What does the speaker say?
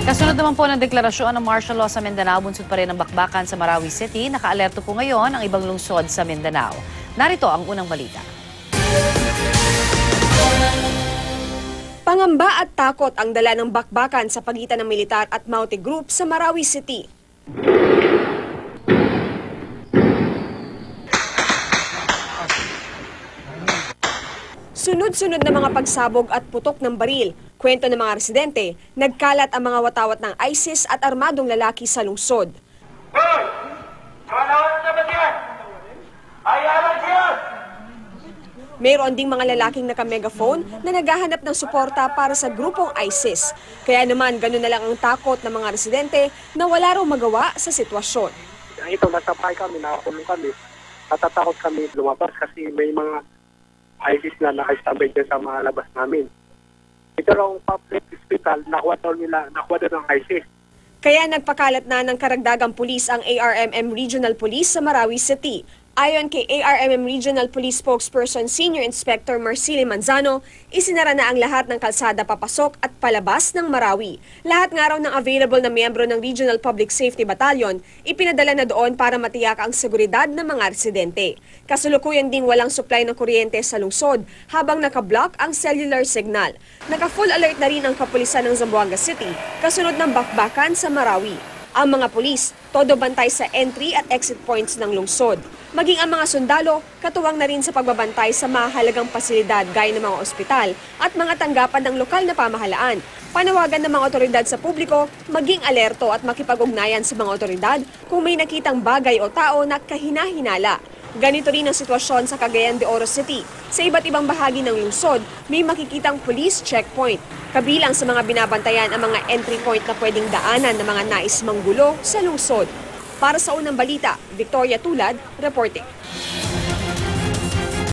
Kasunod naman po ng deklarasyon ng martial law sa Mindanao, bunsod pa rin ang bakbakan sa Marawi City. Nakaalerto po ngayon ang ibang lungsod sa Mindanao. Narito ang unang balita. Pangamba at takot ang dala ng bakbakan sa pagitan ng militar at Maute Group sa Marawi City. Sunod-sunod na mga pagsabog at putok ng baril. Kwento ng mga residente, nagkalat ang mga watawat ng ISIS at armadong lalaki sa lungsod. Mayroon ding mga lalaking naka-megaphone na naghahanap ng suporta para sa grupong ISIS. Kaya naman gano'n na lang ang takot ng mga residente na wala raw magawa sa sitwasyon. Ito, nasa bahay kami, nakakulong kami. Natatakot kami lumabas kasi may mga ISIS na nakastambay dyan sa mga labas namin. Ito raw public hospital, nakuha daw ng ISIS. Kaya nagpakalat na ng karagdagang pulis ang ARMM Regional Police sa Marawi City. Ayon kay ARMM Regional Police Spokesperson Senior Inspector Marcili Manzano, isinara na ang lahat ng kalsada papasok at palabas ng Marawi. Lahat nga raw ng available na miyembro ng Regional Public Safety Battalion, ipinadala na doon para matiyak ang seguridad ng mga residente. Kasalukuyan ding walang supply ng kuryente sa lungsod habang nakablock ang cellular signal. Naka-full alert na rin ang kapulisan ng Zamboanga City kasunod ng bakbakan sa Marawi. Ang mga pulis, todo bantay sa entry at exit points ng lungsod. Maging ang mga sundalo, katuwang na rin sa pagbabantay sa mahalagang pasilidad gaya ng mga ospital at mga tanggapan ng lokal na pamahalaan. Panawagan ng mga otoridad sa publiko, maging alerto at makipag-ugnayan sa mga otoridad kung may nakitang bagay o tao na kahina-hinala. Ganito rin ang sitwasyon sa Cagayan de Oro City. Sa iba't ibang bahagi ng lungsod, may makikitang police checkpoint. Kabilang sa mga binabantayan ang mga entry point na pwedeng daanan ng mga nais manggulo sa lungsod. Para sa unang balita, Victoria Tulad, reporting.